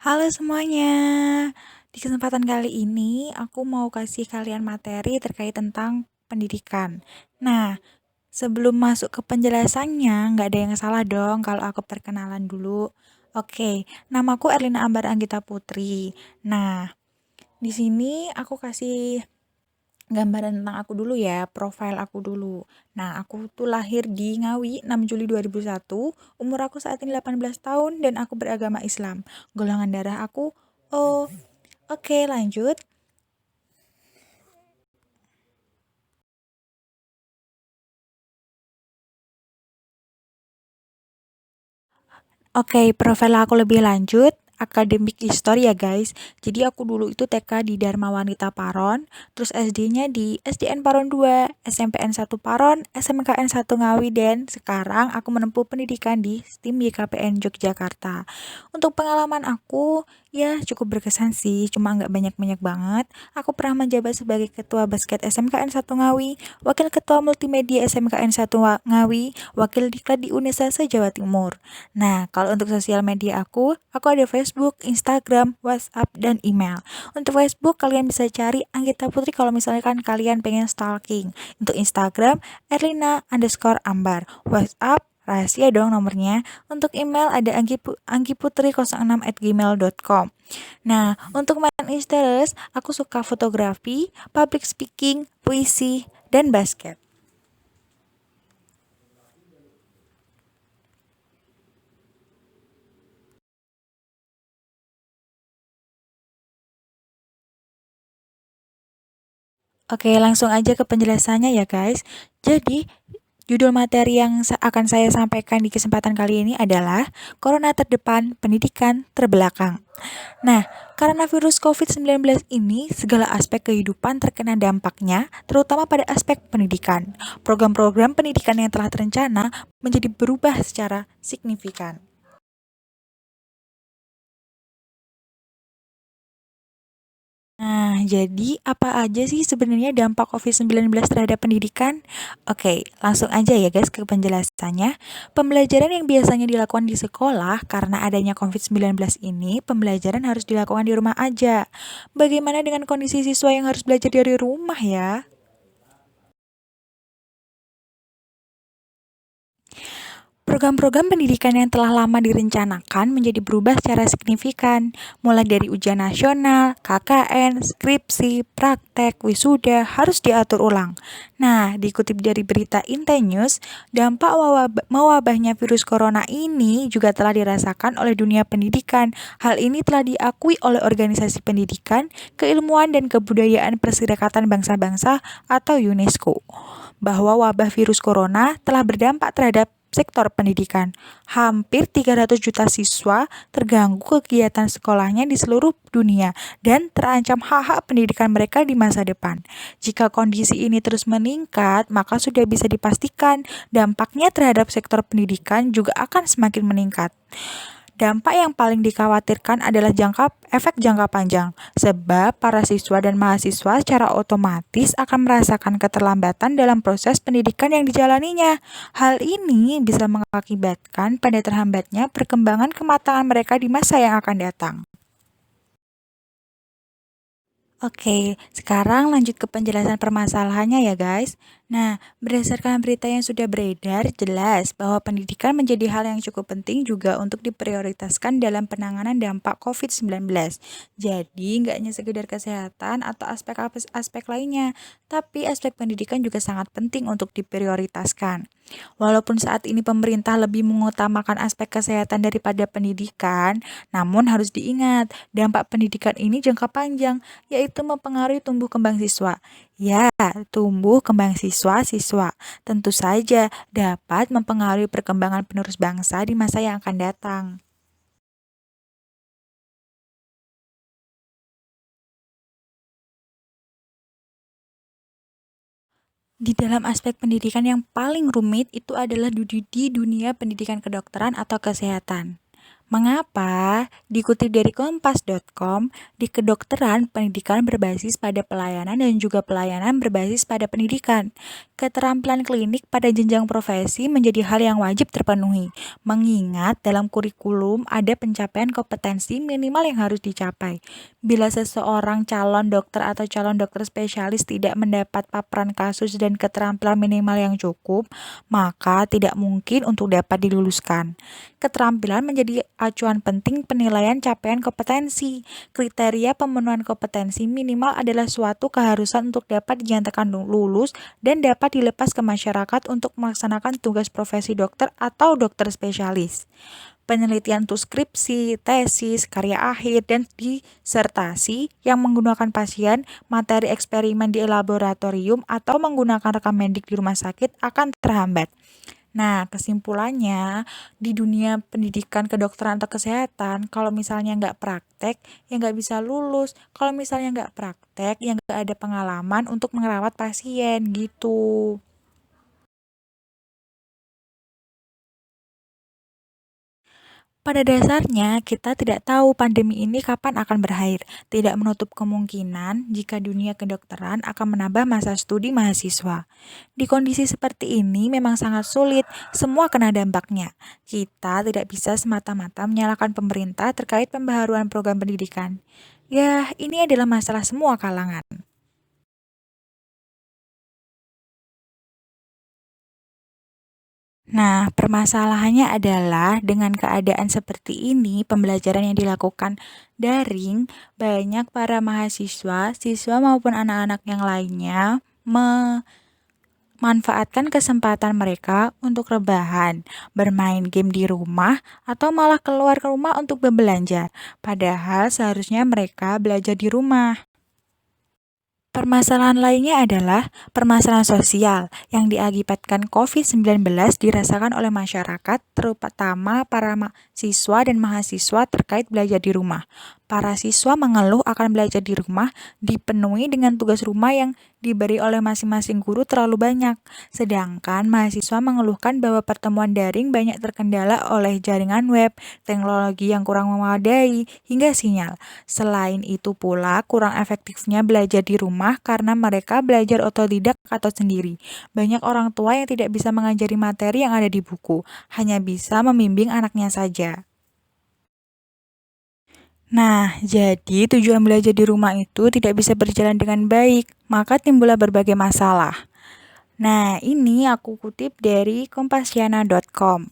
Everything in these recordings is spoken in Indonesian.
Halo semuanya. Di kesempatan kali ini aku mau kasih kalian materi terkait tentang pendidikan. Nah, sebelum masuk ke penjelasannya, nggak ada yang salah dong kalau aku perkenalan dulu. Oke, namaku Erlina Ambar Anggita Putri. Nah, di sini aku kasih gambaran tentang aku dulu ya, profil aku dulu. Nah, aku tuh lahir di Ngawi 6 Juli 2001, umur aku saat ini 18 tahun dan aku beragama Islam. Golongan darah aku O. Oke, lanjut. Oke, profil aku lebih lanjut. Akademik history ya guys. Jadi aku dulu itu TK di Dharma Wanita Paron, terus SD-nya di SDN Paron 2, SMPN 1 Paron, SMKN 1 Ngawi, dan sekarang aku menempuh pendidikan di STIM YKPN Yogyakarta. Untuk pengalaman aku, ya cukup berkesan sih, cuma nggak banyak-banyak banget. Aku pernah menjabat sebagai Ketua Basket SMKN 1 Ngawi, Wakil Ketua Multimedia SMKN 1 Ngawi, Wakil Diklat di Unesa se-Jawa Timur. Nah, kalau untuk sosial media aku ada Facebook, Instagram, WhatsApp, dan email. Untuk Facebook, kalian bisa cari Anggita Putri kalau misalkan kalian pengen stalking. Untuk Instagram, Erlina_Ambar. WhatsApp, rahasia dong nomornya. Untuk email ada anggiputri06@gmail.com. Nah, untuk main interest, aku suka fotografi, public speaking, puisi, dan basket. Oke, langsung aja ke penjelasannya ya guys. Jadi, judul materi yang akan saya sampaikan di kesempatan kali ini adalah Corona Terdepan, Pendidikan Terbelakang. Nah, karena virus COVID-19 ini, segala aspek kehidupan terkena dampaknya, terutama pada aspek pendidikan. Program-program pendidikan yang telah terencana menjadi berubah secara signifikan. Nah, jadi apa aja sih sebenarnya dampak COVID-19 terhadap pendidikan? Oke, langsung aja ya guys ke penjelasannya. Pembelajaran yang biasanya dilakukan di sekolah karena adanya COVID-19 ini, pembelajaran harus dilakukan di rumah aja. Bagaimana dengan kondisi siswa yang harus belajar dari rumah ya? Program-program pendidikan yang telah lama direncanakan menjadi berubah secara signifikan, mulai dari ujian nasional, KKN, skripsi, praktek, wisuda, harus diatur ulang. Nah, dikutip dari berita Intenews, dampak mewabahnya virus corona ini juga telah dirasakan oleh dunia pendidikan. Hal ini telah diakui oleh organisasi pendidikan, keilmuan, dan kebudayaan Perserikatan Bangsa-Bangsa atau UNESCO, bahwa wabah virus corona telah berdampak terhadap sektor pendidikan. Hampir 300 juta siswa terganggu kegiatan sekolahnya di seluruh dunia dan terancam hak-hak pendidikan mereka di masa depan. Jika kondisi ini terus meningkat, maka sudah bisa dipastikan dampaknya terhadap sektor pendidikan juga akan semakin meningkat. Dampak yang paling dikhawatirkan adalah efek jangka panjang, sebab para siswa dan mahasiswa secara otomatis akan merasakan keterlambatan dalam proses pendidikan yang dijalaninya. Hal ini bisa mengakibatkan pada terhambatnya perkembangan kematangan mereka di masa yang akan datang. Oke, sekarang lanjut ke penjelasan permasalahannya ya guys. Nah, berdasarkan berita yang sudah beredar, jelas bahwa pendidikan menjadi hal yang cukup penting juga untuk diprioritaskan dalam penanganan dampak COVID-19. Jadi, nggak hanya sekedar kesehatan atau aspek-aspek lainnya, tapi aspek pendidikan juga sangat penting untuk diprioritaskan. Walaupun saat ini pemerintah lebih mengutamakan aspek kesehatan daripada pendidikan, namun harus diingat, dampak pendidikan ini jangka panjang, yaitu mempengaruhi tumbuh kembang siswa. Ya, tumbuh kembang siswa-siswa tentu saja dapat mempengaruhi perkembangan penerus bangsa di masa yang akan datang. Di dalam aspek pendidikan yang paling rumit itu adalah di dunia pendidikan kedokteran atau kesehatan. Mengapa? Dikutip dari kompas.com, di kedokteran, pendidikan berbasis pada pelayanan dan juga pelayanan berbasis pada pendidikan. Keterampilan klinik pada jenjang profesi menjadi hal yang wajib terpenuhi, mengingat dalam kurikulum ada pencapaian kompetensi minimal yang harus dicapai. Bila seseorang calon dokter atau calon dokter spesialis tidak mendapat paparan kasus dan keterampilan minimal yang cukup, maka tidak mungkin untuk dapat diluluskan. Keterampilan menjadi acuan penting penilaian capaian kompetensi. Kriteria pemenuhan kompetensi minimal adalah suatu keharusan untuk dapat dinyatakan lulus dan dapat dilepas ke masyarakat untuk melaksanakan tugas profesi dokter atau dokter spesialis. Penelitian untuk skripsi, tesis, karya akhir, dan disertasi yang menggunakan pasien, materi eksperimen di laboratorium, atau menggunakan rekam medik di rumah sakit akan terhambat. Nah, kesimpulannya, di dunia pendidikan kedokteran atau kesehatan, kalau misalnya nggak praktek, ya nggak bisa lulus. Kalau misalnya nggak praktek, ya nggak ada pengalaman untuk merawat pasien, gitu. Pada dasarnya, kita tidak tahu pandemi ini kapan akan berakhir. Tidak menutup kemungkinan jika dunia kedokteran akan menambah masa studi mahasiswa. Di kondisi seperti ini memang sangat sulit, semua kena dampaknya. Kita tidak bisa semata-mata menyalahkan pemerintah terkait pembaharuan program pendidikan. Ya, ini adalah masalah semua kalangan. Nah, permasalahannya adalah dengan keadaan seperti ini, pembelajaran yang dilakukan daring, banyak para mahasiswa, siswa maupun anak-anak yang lainnya memanfaatkan kesempatan mereka untuk rebahan, bermain game di rumah, atau malah keluar ke rumah untuk berbelanja. Padahal seharusnya mereka belajar di rumah. Permasalahan lainnya adalah permasalahan sosial yang diakibatkan COVID-19 dirasakan oleh masyarakat, terutama para siswa dan mahasiswa terkait belajar di rumah. Para siswa mengeluh akan belajar di rumah dipenuhi dengan tugas rumah yang diberi oleh masing-masing guru terlalu banyak. Sedangkan mahasiswa mengeluhkan bahwa pertemuan daring banyak terkendala oleh jaringan web, teknologi yang kurang memadai, hingga sinyal. Selain itu pula, kurang efektifnya belajar di rumah karena mereka belajar otodidak atau sendiri. Banyak orang tua yang tidak bisa mengajari materi yang ada di buku, hanya bisa membimbing anaknya saja. Nah, jadi tujuan belajar di rumah itu tidak bisa berjalan dengan baik, maka timbullah berbagai masalah. Nah, ini aku kutip dari kompasiana.com.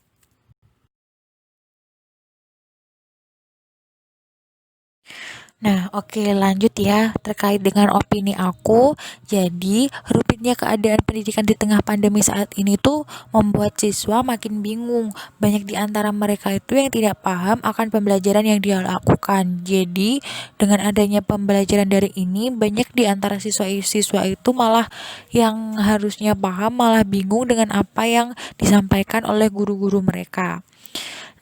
Nah, oke, lanjut ya terkait dengan opini aku. Jadi, rumitnya keadaan pendidikan di tengah pandemi saat ini tuh membuat siswa makin bingung. Banyak di antara mereka itu yang tidak paham akan pembelajaran yang dia lakukan. Jadi, dengan adanya pembelajaran dari ini, banyak di antara siswa-siswa itu malah yang harusnya paham malah bingung dengan apa yang disampaikan oleh guru-guru mereka.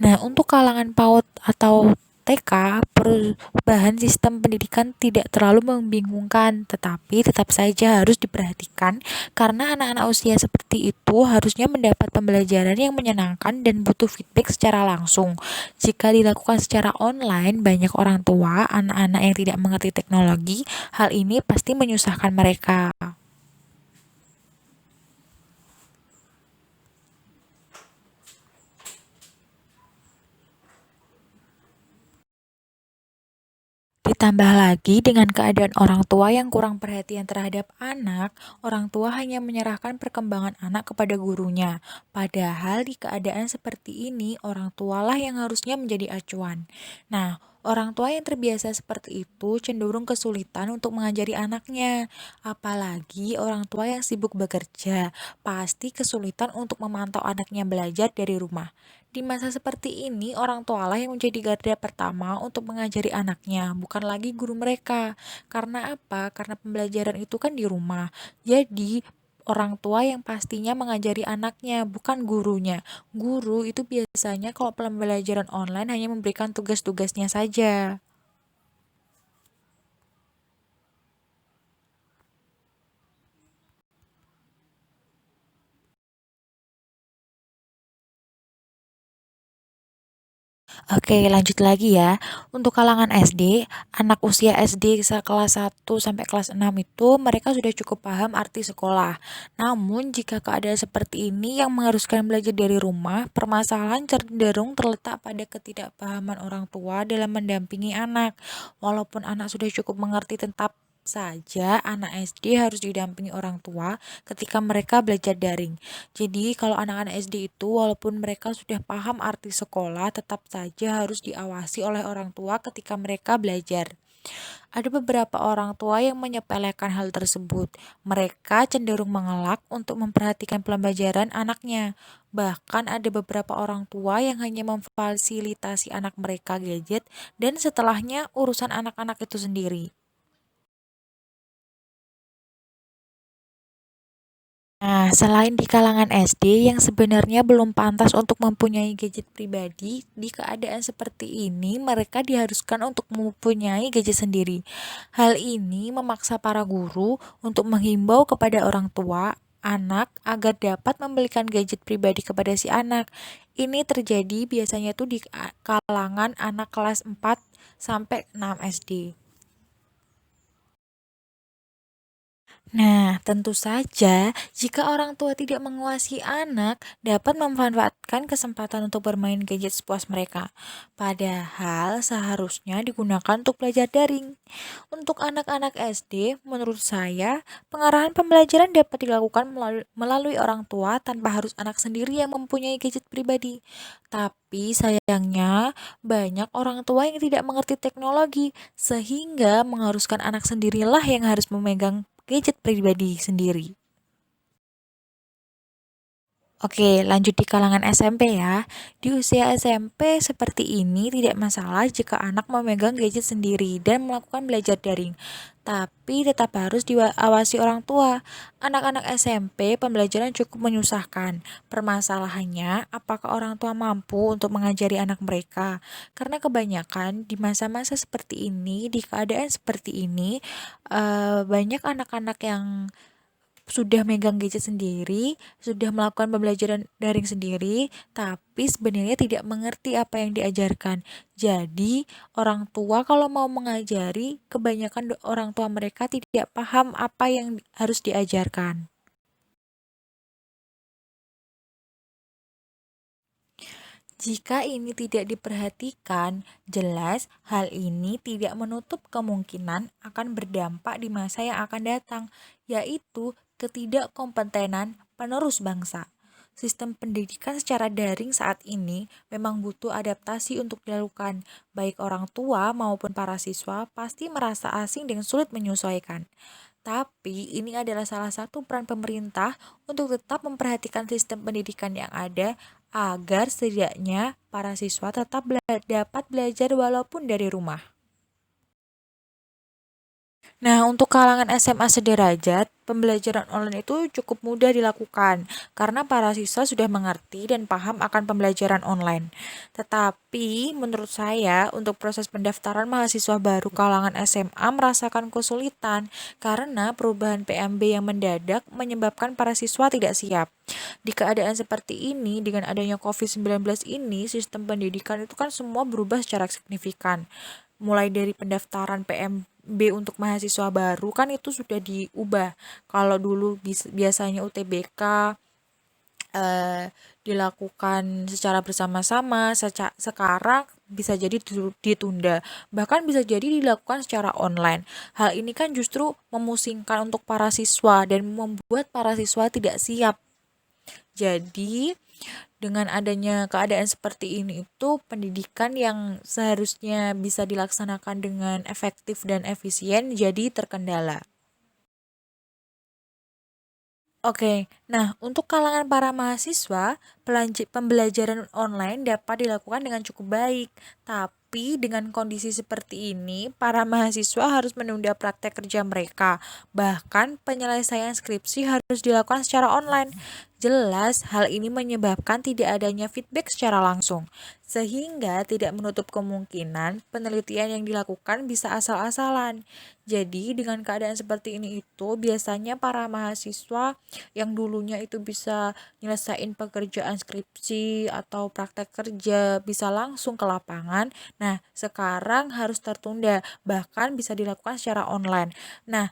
Nah, untuk kalangan PAUD atau TK, perubahan sistem pendidikan tidak terlalu membingungkan, tetapi tetap saja harus diperhatikan karena anak-anak usia seperti itu harusnya mendapat pembelajaran yang menyenangkan dan butuh feedback secara langsung. Jika dilakukan secara online, banyak orang tua, anak-anak yang tidak mengerti teknologi, hal ini pasti menyusahkan mereka. Ditambah lagi dengan keadaan orang tua yang kurang perhatian terhadap anak, orang tua hanya menyerahkan perkembangan anak kepada gurunya. Padahal di keadaan seperti ini, orang tualah yang harusnya menjadi acuan. Nah, orang tua yang terbiasa seperti itu cenderung kesulitan untuk mengajari anaknya. Apalagi orang tua yang sibuk bekerja, pasti kesulitan untuk memantau anaknya belajar dari rumah. Di masa seperti ini, orang tualah yang menjadi garda pertama untuk mengajari anaknya, bukan lagi guru mereka. Karena apa? Karena pembelajaran itu kan di rumah. Jadi, orang tua yang pastinya mengajari anaknya, bukan gurunya. Guru itu biasanya kalau pembelajaran online hanya memberikan tugas-tugasnya saja. Oke, lanjut lagi ya. Untuk kalangan SD, anak usia SD kelas 1 sampai kelas 6 itu mereka sudah cukup paham arti sekolah. Namun, jika keadaan seperti ini yang mengharuskan belajar dari rumah, permasalahan cenderung terletak pada ketidakpahaman orang tua dalam mendampingi anak. Walaupun anak sudah cukup mengerti tentang saja anak SD harus didampingi orang tua ketika mereka belajar daring. Jadi kalau anak-anak SD itu walaupun mereka sudah paham arti sekolah, tetap saja harus diawasi oleh orang tua ketika mereka belajar. Ada beberapa orang tua yang menyepelekan hal tersebut. Mereka cenderung mengelak untuk memperhatikan pembelajaran anaknya. Bahkan ada beberapa orang tua yang hanya memfasilitasi anak mereka gadget dan setelahnya urusan anak-anak itu sendiri. Nah, selain di kalangan SD yang sebenarnya belum pantas untuk mempunyai gadget pribadi, di keadaan seperti ini mereka diharuskan untuk mempunyai gadget sendiri. Hal ini memaksa para guru untuk menghimbau kepada orang tua anak agar dapat membelikan gadget pribadi kepada si anak. Ini terjadi biasanya tuh di kalangan anak kelas 4 sampai 6 SD. Nah, tentu saja jika orang tua tidak menguasai anak, dapat memanfaatkan kesempatan untuk bermain gadget sepuas mereka. Padahal seharusnya digunakan untuk belajar daring. Untuk anak-anak SD, menurut saya, pengarahan pembelajaran dapat dilakukan melalui orang tua tanpa harus anak sendiri yang mempunyai gadget pribadi. Tapi sayangnya, banyak orang tua yang tidak mengerti teknologi, sehingga mengharuskan anak sendirilah yang harus memegang gadget pribadi sendiri. Oke, lanjut di kalangan SMP ya. Di usia SMP seperti ini tidak masalah jika anak memegang gadget sendiri dan melakukan belajar daring. Tapi tetap harus diawasi orang tua. Anak-anak SMP pembelajaran cukup menyusahkan. Permasalahannya, apakah orang tua mampu untuk mengajari anak mereka? Karena kebanyakan di masa-masa seperti ini, di keadaan seperti ini, banyak anak-anak yang sudah megang gadget sendiri, sudah melakukan pembelajaran daring sendiri, tapi sebenarnya tidak mengerti apa yang diajarkan. Jadi, orang tua kalau mau mengajari, kebanyakan orang tua mereka tidak paham apa yang harus diajarkan. Jika ini tidak diperhatikan, jelas hal ini tidak menutup kemungkinan akan berdampak di masa yang akan datang, yaitu ketidakkompetenan penerus bangsa. Sistem pendidikan secara daring saat ini memang butuh adaptasi untuk dilakukan. Baik orang tua maupun para siswa pasti merasa asing dan sulit menyesuaikan. Tapi ini adalah salah satu peran pemerintah untuk tetap memperhatikan sistem pendidikan yang ada agar setidaknya para siswa tetap dapat belajar walaupun dari rumah. Nah, untuk kalangan SMA sederajat, pembelajaran online itu cukup mudah dilakukan karena para siswa sudah mengerti dan paham akan pembelajaran online. Tetapi, menurut saya, untuk proses pendaftaran mahasiswa baru kalangan SMA merasakan kesulitan karena perubahan PMB yang mendadak menyebabkan para siswa tidak siap. Di keadaan seperti ini, dengan adanya COVID-19 ini, sistem pendidikan itu kan semua berubah secara signifikan. Mulai dari pendaftaran PMB untuk mahasiswa baru kan itu sudah diubah. Kalau dulu biasanya UTBK dilakukan secara bersama-sama, sekarang bisa jadi ditunda, bahkan bisa jadi dilakukan secara online. Hal ini kan justru memusingkan untuk para siswa dan membuat para siswa tidak siap. Jadi, dengan adanya keadaan seperti ini itu pendidikan yang seharusnya bisa dilaksanakan dengan efektif dan efisien jadi terkendala. Oke, nah untuk kalangan para mahasiswa, pembelajaran online dapat dilakukan dengan cukup baik. Tapi dengan kondisi seperti ini, para mahasiswa harus menunda praktek kerja mereka. Bahkan penyelesaian skripsi harus dilakukan secara online. Jelas, hal ini menyebabkan tidak adanya feedback secara langsung, sehingga tidak menutup kemungkinan penelitian yang dilakukan bisa asal-asalan. Jadi, dengan keadaan seperti ini itu, biasanya para mahasiswa yang dulunya itu bisa nyelesain pekerjaan skripsi atau praktek kerja, bisa langsung ke lapangan. Nah, sekarang harus tertunda, bahkan bisa dilakukan secara online. Nah,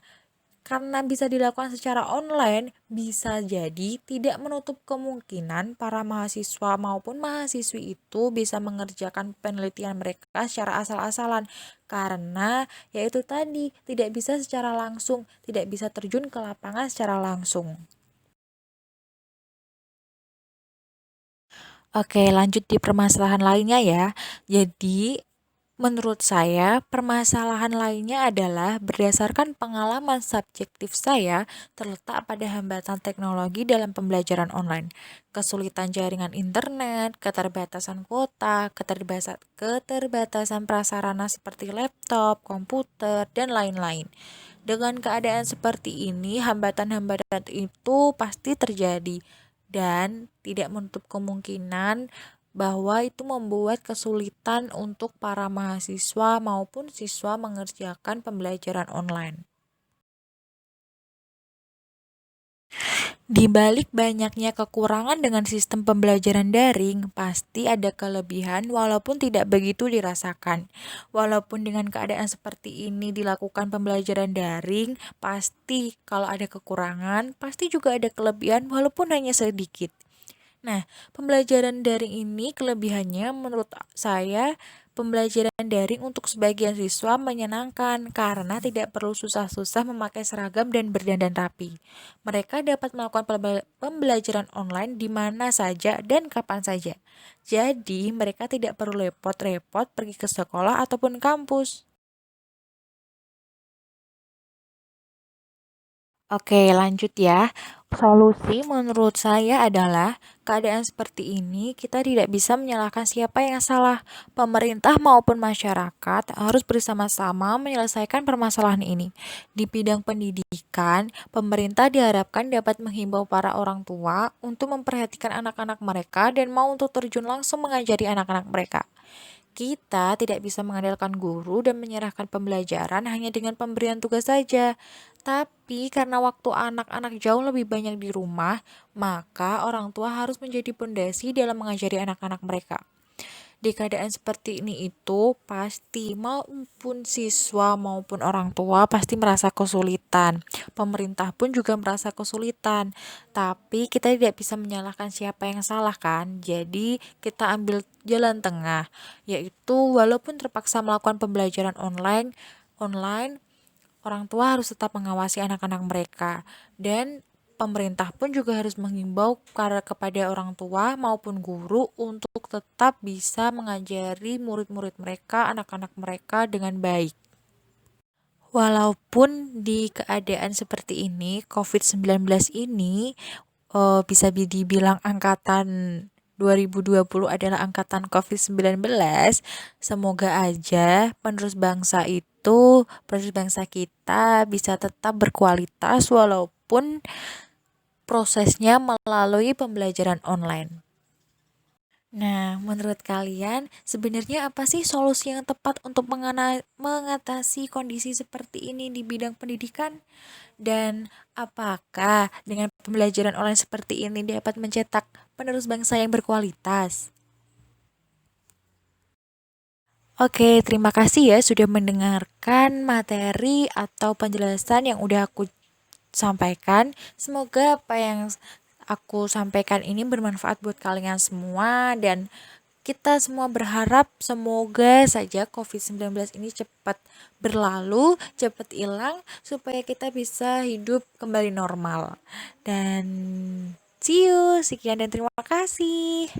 karena bisa dilakukan secara online, bisa jadi tidak menutup kemungkinan para mahasiswa maupun mahasiswi itu bisa mengerjakan penelitian mereka secara asal-asalan. Karena yaitu tadi, tidak bisa secara langsung, tidak bisa terjun ke lapangan secara langsung. Oke, lanjut di permasalahan lainnya ya. Jadi, menurut saya, permasalahan lainnya adalah berdasarkan pengalaman subjektif saya terletak pada hambatan teknologi dalam pembelajaran online, kesulitan jaringan internet, keterbatasan kuota, keterbatasan prasarana seperti laptop, komputer, dan lain-lain. Dengan keadaan seperti ini, hambatan-hambatan itu pasti terjadi dan tidak menutup kemungkinan bahwa itu membuat kesulitan untuk para mahasiswa maupun siswa mengerjakan pembelajaran online. Di balik banyaknya kekurangan dengan sistem pembelajaran daring, pasti ada kelebihan walaupun tidak begitu dirasakan. Walaupun dengan keadaan seperti ini dilakukan pembelajaran daring, pasti kalau ada kekurangan, pasti juga ada kelebihan walaupun hanya sedikit. Nah, pembelajaran daring ini kelebihannya menurut saya pembelajaran daring untuk sebagian siswa menyenangkan karena tidak perlu susah-susah memakai seragam dan berdandan rapi. Mereka dapat melakukan pembelajaran online di mana saja dan kapan saja. Jadi, mereka tidak perlu repot-repot pergi ke sekolah ataupun kampus. Oke, lanjut ya. Solusi menurut saya adalah keadaan seperti ini kita tidak bisa menyalahkan siapa yang salah. Pemerintah maupun masyarakat harus bersama-sama menyelesaikan permasalahan ini. Di bidang pendidikan, pemerintah diharapkan dapat menghimbau para orang tua untuk memperhatikan anak-anak mereka dan mau untuk terjun langsung mengajari anak-anak mereka. Kita tidak bisa mengandalkan guru dan menyerahkan pembelajaran hanya dengan pemberian tugas saja. Tapi karena waktu anak-anak jauh lebih banyak di rumah, maka orang tua harus menjadi pondasi dalam mengajari anak-anak mereka. Di keadaan seperti ini itu pasti maupun siswa maupun orang tua pasti merasa kesulitan. Pemerintah pun juga merasa kesulitan. Tapi kita tidak bisa menyalahkan siapa yang salah kan. Jadi kita ambil jalan tengah, yaitu walaupun terpaksa melakukan pembelajaran online, orang tua harus tetap mengawasi anak-anak mereka dan pemerintah pun juga harus menghimbau kepada orang tua maupun guru untuk tetap bisa mengajari murid-murid mereka, anak-anak mereka dengan baik. Walaupun di keadaan seperti ini, COVID-19 ini bisa dibilang angkatan 2020 adalah angkatan COVID-19, semoga aja penerus bangsa kita bisa tetap berkualitas walaupun prosesnya melalui pembelajaran online. Nah, menurut kalian sebenarnya apa sih solusi yang tepat untuk mengatasi kondisi seperti ini di bidang pendidikan? Dan apakah dengan pembelajaran online seperti ini dapat mencetak penerus bangsa yang berkualitas? Oke, terima kasih ya sudah mendengarkan materi atau penjelasan yang udah aku sampaikan. Semoga apa yang aku sampaikan ini bermanfaat buat kalian semua dan kita semua berharap semoga saja COVID-19 ini cepat berlalu, cepat hilang supaya kita bisa hidup kembali normal. Dan see you, sekian dan terima kasih.